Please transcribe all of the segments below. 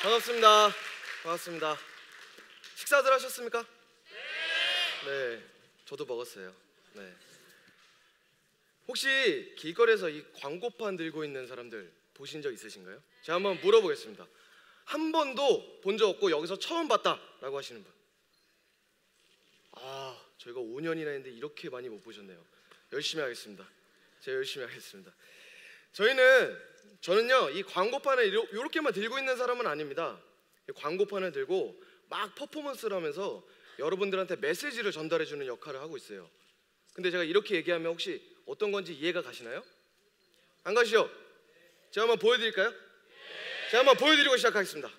반갑습니다. 반갑습니다. 식사들 하셨습니까? 네, 저도 먹었어요. 네. 혹시 길거리에서 이 광고판 들고 있는 사람들 보신 적 있으신가요? 제가 한번 물어보겠습니다. 한 번도 본 적 없고 여기서 처음 봤다라고 하시는 분. 아, 저희가 5년이나 했는데 이렇게 많이 못 보셨네요. 열심히 하겠습니다. 제가 열심히 하겠습니다. 저는요 이 광고판을 이렇게만 들고 있는 사람은 아닙니다. 이 광고판을 들고 막 퍼포먼스를 하면서 여러분들한테 메시지를 전달해주는 역할을 하고 있어요. 근데 제가 이렇게 얘기하면 혹시 어떤 건지 이해가 가시나요? 안 가시죠? 제가 한번 보여드릴까요? 제가 한번 보여드리고 시작하겠습니다.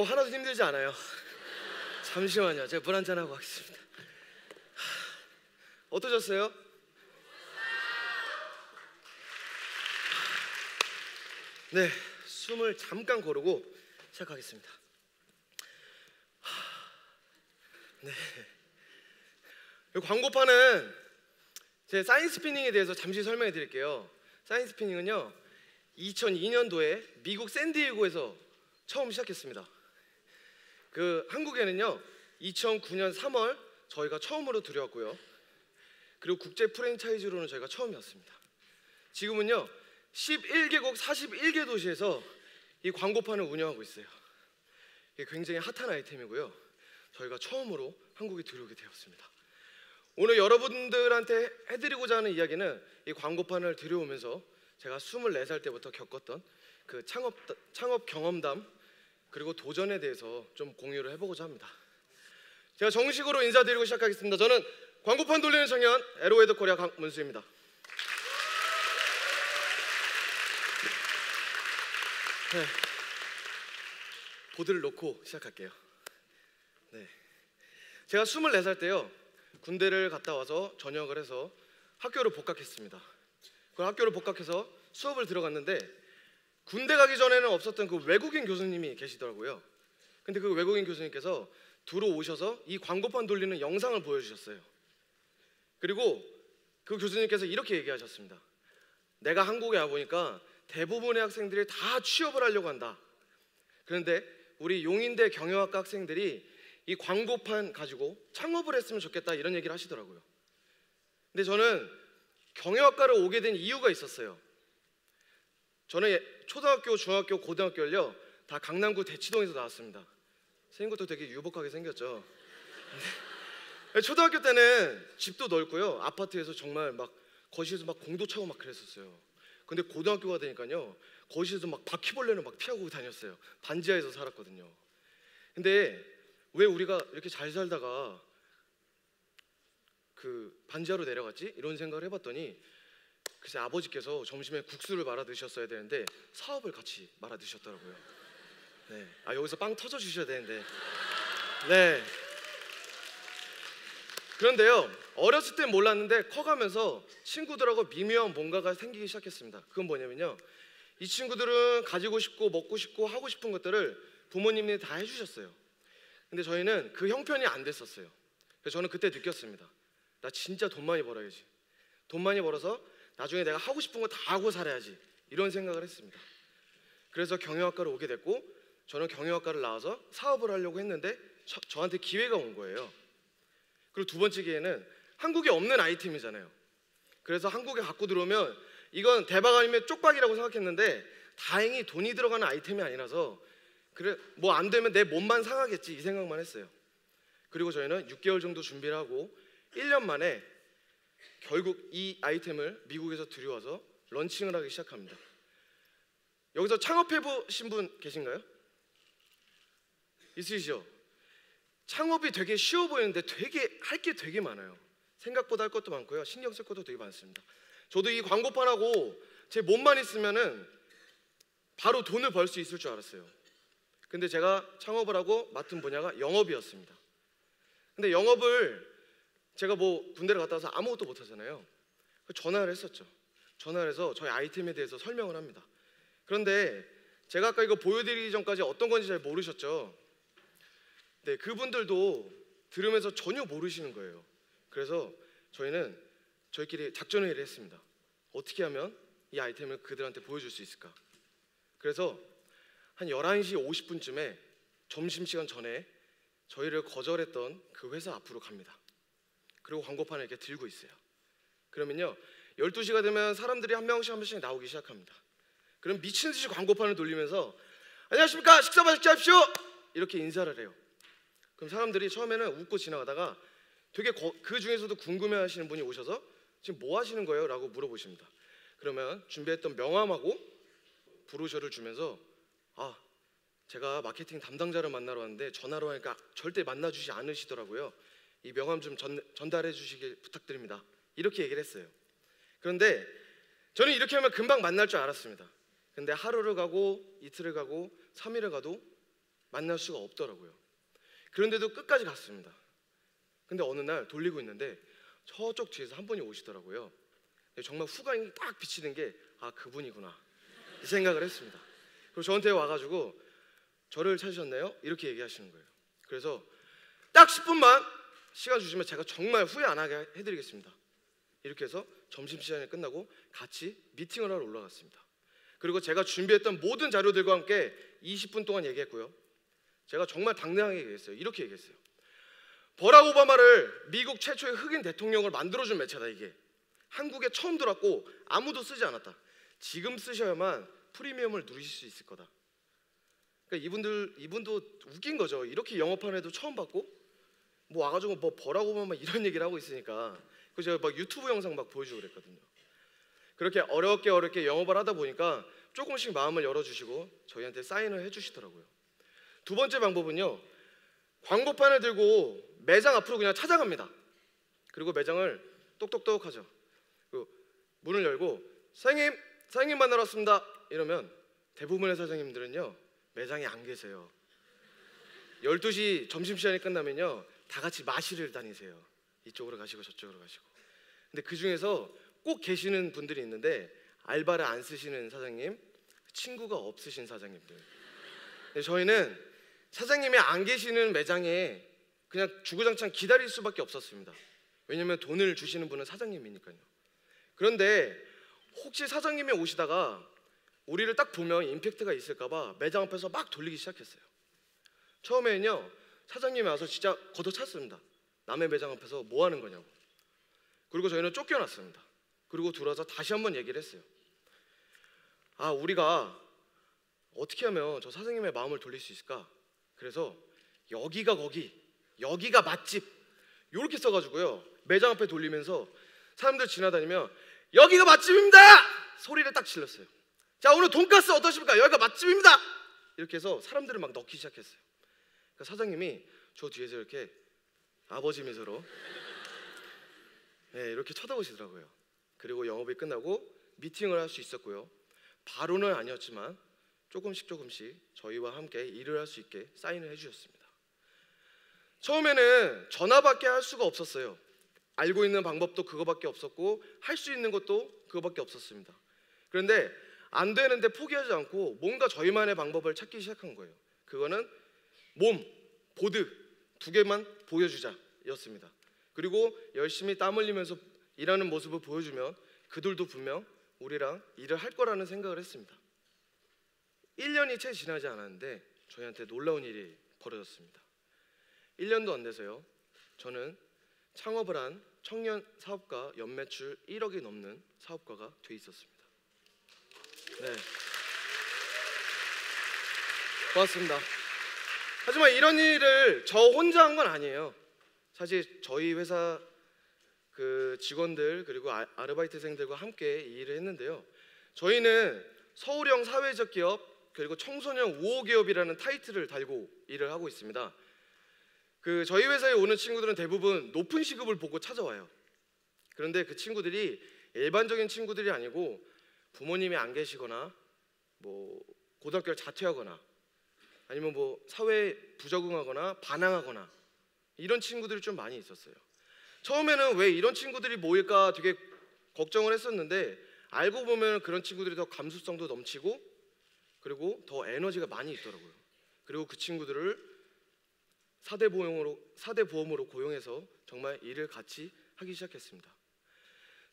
하나도 힘들지 않아요. 잠시만요. 제가 물 한잔 하고 가겠습니다. 어떠셨어요? 네, 숨을 잠깐 고르고 시작하겠습니다. 네, 이 광고판은 제 사인스피닝에 대해서 잠시 설명해 드릴게요. 사인스피닝은요 2002년도에 미국 샌디에이고에서 처음 시작했습니다. 한국에는요 2009년 3월 저희가 처음으로 들여왔고요. 그리고 국제 프랜차이즈로는 저희가 처음이었습니다. 지금은요 11개국 41개 도시에서 이 광고판을 운영하고 있어요. 이게 굉장히 핫한 아이템이고요. 저희가 처음으로 한국에 들어오게 되었습니다. 오늘 여러분들한테 해드리고자 하는 이야기는 이 광고판을 들여오면서 제가 24살 때부터 겪었던 그 창업 경험담 그리고 도전에 대해서 좀 공유를 해보고자 합니다. 제가 정식으로 인사드리고 시작하겠습니다. 저는 광고판 돌리는 청년 에로웨드 코리아 강문수입니다. 네, 보드를 놓고 시작할게요. 네, 제가 24살 때요 군대를 갔다 와서 전역을 해서 학교를 복학했습니다. 그 학교를 복학해서 수업을 들어갔는데 군대 가기 전에는 없었던 그 외국인 교수님이 계시더라고요. 근데 그 외국인 교수님께서 들어오셔서 이 광고판 돌리는 영상을 보여주셨어요. 그리고 그 교수님께서 이렇게 얘기하셨습니다. 내가 한국에 와보니까 대부분의 학생들이 다 취업을 하려고 한다. 그런데 우리 용인대 경영학과 학생들이 이 광고판 가지고 창업을 했으면 좋겠다 이런 얘기를 하시더라고요. 근데 저는 경영학과를 오게 된 이유가 있었어요. 저는 초등학교, 중학교, 고등학교를요 다 강남구 대치동에서 나왔습니다. 생긴 것도 되게 유복하게 생겼죠. 초등학교 때는 집도 넓고요 아파트에서 정말 막 거실에서 막 공도 차고 막 그랬었어요. 근데 고등학교가 되니까요 거실에서 막 바퀴벌레는 막 피하고 다녔어요. 반지하에서 살았거든요. 근데 왜 우리가 이렇게 잘 살다가 그 반지하로 내려갔지? 이런 생각을 해봤더니 글쎄 아버지께서 점심에 국수를 말아 드셨어야 되는데 사업을 같이 말아 드셨더라고요. 네, 여기서 빵 터져 주셔야 되는데. 네. 그런데요 어렸을 땐 몰랐는데 커가면서 친구들하고 미묘한 뭔가가 생기기 시작했습니다. 그건 뭐냐면요 이 친구들은 가지고 싶고 먹고 싶고 하고 싶은 것들을 부모님이 다 해주셨어요. 근데 저희는 그 형편이 안 됐었어요. 그래서 저는 그때 느꼈습니다. 나 진짜 돈 많이 벌어야지. 돈 많이 벌어서 나중에 내가 하고 싶은 거 다 하고 살아야지 이런 생각을 했습니다. 그래서 경영학과를 오게 됐고 저는 경영학과를 나와서 사업을 하려고 했는데 저한테 기회가 온 거예요. 그리고 두 번째 기회는 한국에 없는 아이템이잖아요. 그래서 한국에 갖고 들어오면 이건 대박 아니면 쪽박이라고 생각했는데 다행히 돈이 들어가는 아이템이 아니라서 그래 뭐 안 되면 내 몸만 상하겠지 이 생각만 했어요. 그리고 저희는 6개월 정도 준비를 하고 1년 만에 결국 이 아이템을 미국에서 들여와서 런칭을 하기 시작합니다. 여기서 창업해 보신 분 계신가요? 있으시죠? 창업이 되게 쉬워 보이는데 되게 할 게 되게 많아요. 생각보다 할 것도 많고요. 신경 쓸 것도 되게 많습니다. 저도 이 광고판하고 제 몸만 있으면은 바로 돈을 벌 수 있을 줄 알았어요. 근데 제가 창업을 하고 맡은 분야가 영업이었습니다. 근데 영업을 제가 뭐 군대를 갔다 와서 아무것도 못 하잖아요. 전화를 했었죠. 전화를 해서 저희 아이템에 대해서 설명을 합니다. 그런데 제가 아까 이거 보여드리기 전까지 어떤 건지 잘 모르셨죠? 네, 그분들도 들으면서 전혀 모르시는 거예요. 그래서 저희는 저희끼리 작전 회의를 했습니다. 어떻게 하면 이 아이템을 그들한테 보여줄 수 있을까? 그래서 한 11시 50분쯤에 점심시간 전에 저희를 거절했던 그 회사 앞으로 갑니다. 그리고 광고판을 이렇게 들고 있어요. 그러면요 12시가 되면 사람들이 한 명씩 한 명씩 나오기 시작합니다. 그럼 미친 듯이 광고판을 돌리면서 안녕하십니까, 식사 맛있게 하십시오, 이렇게 인사를 해요. 그럼 사람들이 처음에는 웃고 지나가다가 되게 그 중에서도 궁금해하시는 분이 오셔서 지금 뭐 하시는 거예요? 라고 물어보십니다. 그러면 준비했던 명함하고 브로셔를 주면서 제가 마케팅 담당자를 만나러 왔는데 전화로 하니까 절대 만나주지 않으시더라고요. 이 명함 좀 전달해 주시길 부탁드립니다. 이렇게 얘기를 했어요. 그런데 저는 이렇게 하면 금방 만날 줄 알았습니다. 근데 하루를 가고 이틀을 가고 3일을 가도 만날 수가 없더라고요. 그런데도 끝까지 갔습니다. 근데 어느 날 돌리고 있는데 저쪽 뒤에서 한 분이 오시더라고요. 정말 후광이 딱 비치는 게 그분이구나 이 생각을 했습니다. 그리고 저한테 와가지고 저를 찾으셨나요? 이렇게 얘기하시는 거예요. 그래서 딱 10분만 시간 주시면 제가 정말 후회 안 하게 해드리겠습니다. 이렇게 해서 점심시간이 끝나고 같이 미팅을 하러 올라갔습니다. 그리고 제가 준비했던 모든 자료들과 함께 20분 동안 얘기했고요. 제가 정말 당당하게 얘기했어요. 이렇게 얘기했어요. 버락 오바마를 미국 최초의 흑인 대통령을 만들어준 매체다. 이게 한국에 처음 들어왔고 아무도 쓰지 않았다. 지금 쓰셔야만 프리미엄을 누리실 수 있을 거다. 그러니까 이분도 웃긴 거죠. 이렇게 영업하는 애도 처음 봤고 뭐 와가지고 뭐 버락 오바마 이런 얘기를 하고 있으니까. 그래서 제가 막 유튜브 영상 막 보여주고 그랬거든요. 그렇게 어렵게 영업을 하다 보니까 조금씩 마음을 열어주시고 저희한테 사인을 해주시더라고요. 두 번째 방법은요, 광고판을 들고 매장 앞으로 그냥 찾아갑니다. 그리고 매장을 똑똑똑 하죠. 문을 열고 사장님 만나러 왔습니다 이러면 대부분의 사장님들은요 매장에 안 계세요. 12시 점심시간이 끝나면요 다 같이 마시를 다니세요. 이쪽으로 가시고 저쪽으로 가시고. 근데 그 중에서 꼭 계시는 분들이 있는데 알바를 안 쓰시는 사장님, 친구가 없으신 사장님들. 근데 저희는 사장님이 안 계시는 매장에 그냥 주구장창 기다릴 수밖에 없었습니다. 왜냐면 돈을 주시는 분은 사장님이니까요. 그런데 혹시 사장님이 오시다가 우리를 딱 보면 임팩트가 있을까봐 매장 앞에서 막 돌리기 시작했어요. 처음에는요 사장님이 와서 진짜 걷어찼습니다. 남의 매장 앞에서 뭐 하는 거냐고. 그리고 저희는 쫓겨났습니다. 그리고 들어와서 다시 한번 얘기를 했어요. 우리가 어떻게 하면 저 사장님의 마음을 돌릴 수 있을까? 그래서 여기가 거기, 여기가 맛집 이렇게 써가지고요 매장 앞에 돌리면서 사람들 지나다니면 여기가 맛집입니다! 소리를 딱 질렀어요. 자, 오늘 돈가스 어떠십니까? 여기가 맛집입니다! 이렇게 해서 사람들을 막 넣기 시작했어요. 그러니까 사장님이 저 뒤에서 이렇게 아버지 미소로 이렇게 쳐다보시더라고요. 그리고 영업이 끝나고 미팅을 할 수 있었고요. 바로는 아니었지만 조금씩 저희와 함께 일을 할 수 있게 사인을 해주셨습니다. 처음에는 전화밖에 할 수가 없었어요. 알고 있는 방법도 그거밖에 없었고 할 수 있는 것도 그거밖에 없었습니다. 그런데 안 되는데 포기하지 않고 뭔가 저희만의 방법을 찾기 시작한 거예요. 그거는 보드 두 개만 보여주자 였습니다. 그리고 열심히 땀 흘리면서 일하는 모습을 보여주면 그들도 분명 우리랑 일을 할 거라는 생각을 했습니다. 1년이 채 지나지 않았는데 저희한테 놀라운 일이 벌어졌습니다. 1년도 안 돼서요 저는 창업을 한 청년 사업가 연매출 1억이 넘는 사업가가 돼 있었습니다. 네, 고맙습니다. 하지만 이런 일을 저 혼자 한 건 아니에요. 사실 저희 회사 그 직원들 그리고 아르바이트생들과 함께 이 일을 했는데요. 저희는 서울형 사회적 기업 그리고 청소년 5호 기업이라는 타이틀을 달고 일을 하고 있습니다. 그 저희 회사에 오는 친구들은 대부분 높은 시급을 보고 찾아와요. 그런데 그 친구들이 일반적인 친구들이 아니고 부모님이 안 계시거나 뭐 고등학교를 자퇴하거나 아니면 뭐 사회에 부적응하거나 반항하거나 이런 친구들이 좀 많이 있었어요. 처음에는 왜 이런 친구들이 모일까 되게 걱정을 했었는데 알고 보면 그런 친구들이 더 감수성도 넘치고 그리고 더 에너지가 많이 있더라고요. 그리고 그 친구들을 4대 보험으로 고용해서 정말 일을 같이 하기 시작했습니다.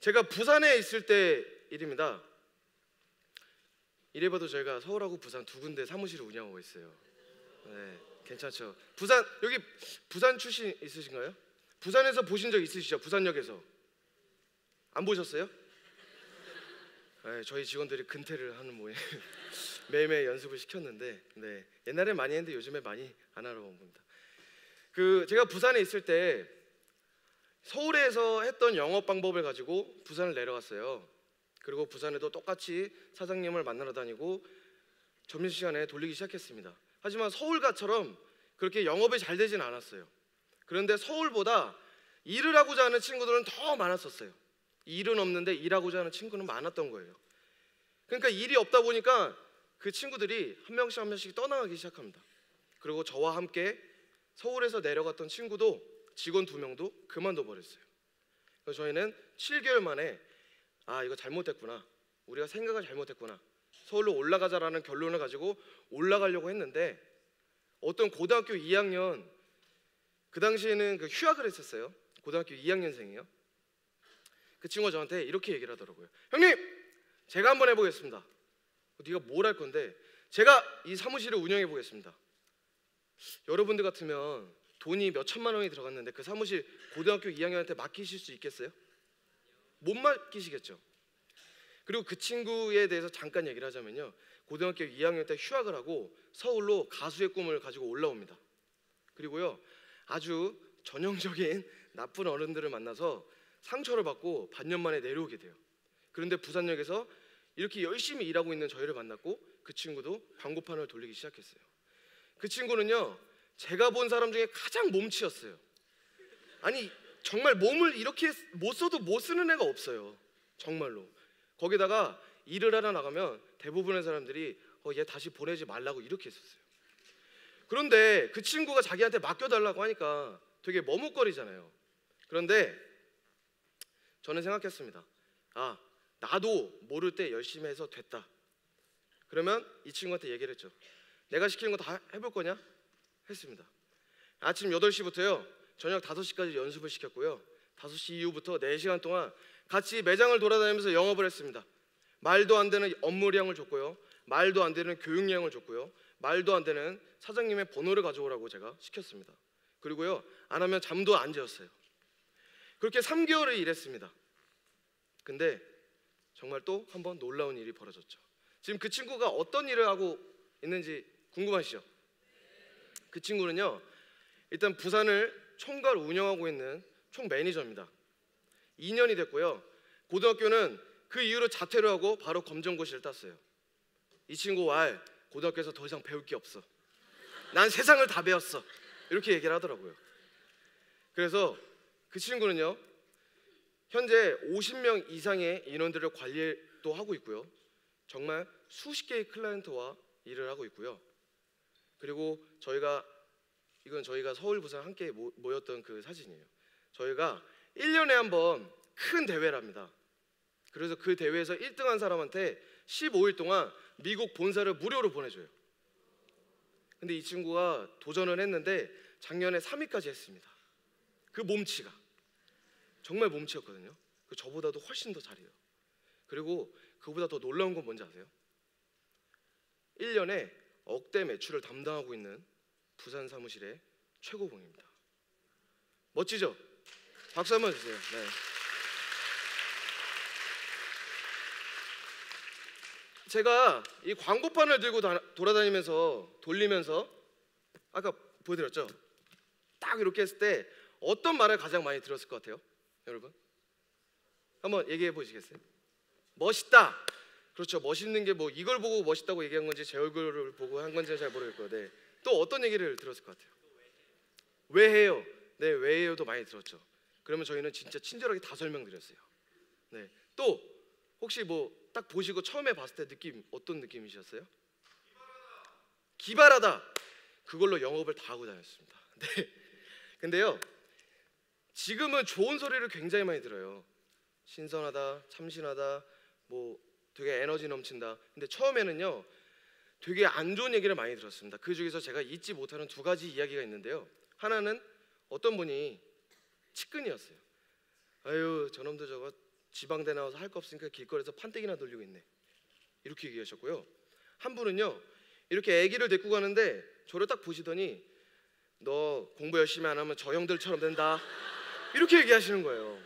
제가 부산에 있을 때 일입니다. 이래봐도 저희가 서울하고 부산 두 군데 사무실을 운영하고 있어요. 네, 괜찮죠? 여기 부산 출신 있으신가요? 부산에서 보신 적 있으시죠? 부산역에서 안 보셨어요? 네, 저희 직원들이 근태를 하는 모양 매일매일 연습을 시켰는데 네, 옛날에 많이 했는데 요즘에 많이 안 하러 옵니다. 제가 부산에 있을 때 서울에서 했던 영업 방법을 가지고 부산을 내려갔어요. 그리고 부산에도 똑같이 사장님을 만나러 다니고 점심시간에 돌리기 시작했습니다. 하지만 서울가처럼 그렇게 영업이 잘 되진 않았어요. 그런데 서울보다 일을 하고자 하는 친구들은 더 많았었어요. 일은 없는데 일하고자 하는 친구는 많았던 거예요. 그러니까 일이 없다 보니까 그 친구들이 한 명씩 떠나가기 시작합니다. 그리고 저와 함께 서울에서 내려갔던 친구도 직원 2명도 그만둬 버렸어요. 그래서 저희는 7개월 만에 이거 잘못했구나, 우리가 생각을 잘못했구나, 서울로 올라가자라는 결론을 가지고 올라가려고 했는데 어떤 고등학교 2학년, 그 당시에는 휴학을 했었어요. 고등학교 2학년생이에요. 그 친구가 저한테 이렇게 얘기를 하더라고요. 형님, 제가 한번 해보겠습니다. 네가 뭘 할 건데? 제가 이 사무실을 운영해 보겠습니다. 여러분들 같으면 돈이 몇 천만 원이 들어갔는데 그 사무실 고등학교 2학년한테 맡기실 수 있겠어요? 못 맡기시겠죠. 그리고 그 친구에 대해서 잠깐 얘기를 하자면요, 고등학교 2학년 때 휴학을 하고 서울로 가수의 꿈을 가지고 올라옵니다. 그리고요, 아주 전형적인 나쁜 어른들을 만나서 상처를 받고 반년 만에 내려오게 돼요. 그런데 부산역에서 이렇게 열심히 일하고 있는 저희를 만났고 그 친구도 광고판을 돌리기 시작했어요. 그 친구는요, 제가 본 사람 중에 가장 몸치였어요. 아니 정말 몸을 이렇게 못 써도 못 쓰는 애가 없어요. 정말로. 거기다가 일을 하러 나가면 대부분의 사람들이 얘 다시 보내지 말라고 이렇게 했었어요. 그런데 그 친구가 자기한테 맡겨달라고 하니까 되게 머뭇거리잖아요. 그런데 저는 생각했습니다. 나도 모를 때 열심히 해서 됐다. 그러면 이 친구한테 얘기를 했죠. 내가 시키는 거 다 해볼 거냐? 했습니다. 아침 8시부터요 저녁 5시까지 연습을 시켰고요, 5시 이후부터 4시간 동안 같이 매장을 돌아다니면서 영업을 했습니다. 말도 안 되는 업무량을 줬고요, 말도 안 되는 교육량을 줬고요, 말도 안 되는 사장님의 번호를 가져오라고 제가 시켰습니다. 그리고요, 안 하면 잠도 안 재웠어요. 그렇게 3개월을 일했습니다. 근데 정말 또 한 번 놀라운 일이 벌어졌죠. 지금 그 친구가 어떤 일을 하고 있는지 궁금하시죠? 그 친구는요, 일단 부산을 총괄 운영하고 있는 총 매니저입니다. 2년이 됐고요, 고등학교는 그 이후로 자퇴를 하고 바로 검정고시를 땄어요. 이 친구 고등학교에서 더 이상 배울 게 없어, 난 세상을 다 배웠어, 이렇게 얘기를 하더라고요. 그래서 그 친구는요 현재 50명 이상의 인원들을 관리도 하고 있고요, 정말 수십 개의 클라이언트와 일을 하고 있고요. 그리고 이건 저희가 서울 부산 함께 모였던 그 사진이에요. 저희가 1년에 한 번 큰 대회를 합니다. 그래서 그 대회에서 1등한 사람한테 15일 동안 미국 본사를 무료로 보내줘요. 근데 이 친구가 도전을 했는데 작년에 3위까지 했습니다. 그 몸치가 정말 몸치였거든요. 저보다도 훨씬 더 잘해요. 그리고 그보다 더 놀라운 건 뭔지 아세요? 1년에 억대 매출을 담당하고 있는 부산 사무실의 최고봉입니다. 멋지죠? 박수 한번 주세요. 네. 제가 이 광고판을 들고 돌리면서 아까 보여드렸죠? 딱 이렇게 했을 때 어떤 말을 가장 많이 들었을 것 같아요? 여러분? 한번 얘기해 보시겠어요? 멋있다. 그렇죠. 멋있는 게 뭐 이걸 보고 멋있다고 얘기한 건지 제 얼굴을 보고 한 건지는 잘 모르겠고, 네. 또 어떤 얘기를 들었을 것 같아요? 왜 해요? 네, 왜 해요도 많이 들었죠. 그러면 저희는 진짜 친절하게 다 설명드렸어요. 네. 또 혹시 뭐 딱 보시고 처음에 봤을 때 느낌 어떤 느낌이셨어요? 기발하다. 그걸로 영업을 다 하고 다녔습니다. 네. 근데요, 지금은 좋은 소리를 굉장히 많이 들어요. 신선하다, 참신하다, 뭐 되게 에너지 넘친다. 근데 처음에는요, 되게 안 좋은 얘기를 많이 들었습니다. 그 중에서 제가 잊지 못하는 두 가지 이야기가 있는데요. 하나는 어떤 분이 측근이었어요. 아유, 저놈도 저거 지방대 나와서 할 거 없으니까 길거리에서 판때기나 돌리고 있네, 이렇게 얘기하셨고요. 한 분은요, 이렇게 아기를 데리고 가는데 저를 딱 보시더니 너 공부 열심히 안 하면 저 형들처럼 된다, 이렇게 얘기하시는 거예요.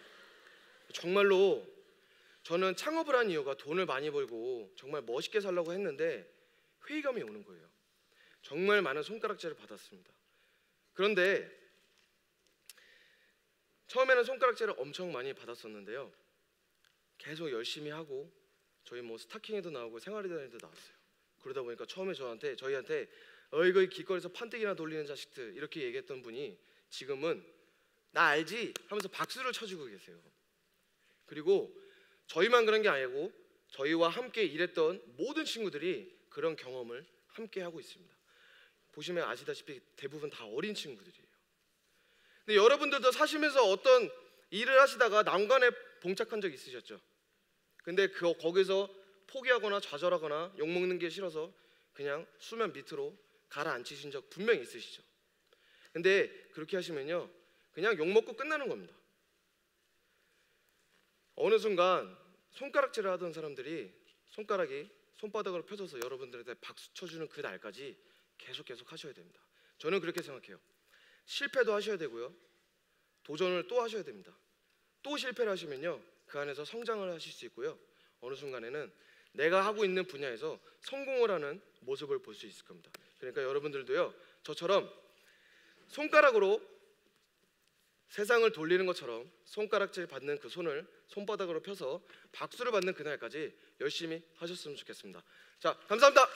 정말로 저는 창업을 한 이유가 돈을 많이 벌고 정말 멋있게 살려고 했는데 회의감이 오는 거예요. 정말 많은 손가락질을 받았습니다. 그런데 처음에는 손가락질을 엄청 많이 받았었는데요, 계속 열심히 하고 저희 뭐 스타킹에도 나오고 생활의단에도 나왔어요. 그러다 보니까 처음에 저희한테 이거 길거리에서 판때기나 돌리는 자식들, 이렇게 얘기했던 분이 지금은 나 알지? 하면서 박수를 쳐주고 계세요. 그리고 저희만 그런 게 아니고 저희와 함께 일했던 모든 친구들이 그런 경험을 함께 하고 있습니다. 보시면 아시다시피 대부분 다 어린 친구들이에요. 근데 여러분들도 사시면서 어떤 일을 하시다가 난관에 봉착한 적 있으셨죠? 근데 거기서 포기하거나 좌절하거나 욕먹는 게 싫어서 그냥 수면 밑으로 가라앉히신 적 분명히 있으시죠? 근데 그렇게 하시면요, 그냥 욕먹고 끝나는 겁니다. 어느 순간 손가락질을 하던 사람들이 손가락이 손바닥으로 펴져서 여러분들한테 박수 쳐주는 그 날까지 계속 하셔야 됩니다. 저는 그렇게 생각해요. 실패도 하셔야 되고요, 도전을 또 하셔야 됩니다. 또 실패를 하시면요, 그 안에서 성장을 하실 수 있고요, 어느 순간에는 내가 하고 있는 분야에서 성공을 하는 모습을 볼 수 있을 겁니다. 그러니까 여러분들도요, 저처럼 손가락으로 세상을 돌리는 것처럼 손가락질 받는 그 손을 손바닥으로 펴서 박수를 받는 그날까지 열심히 하셨으면 좋겠습니다. 자, 감사합니다.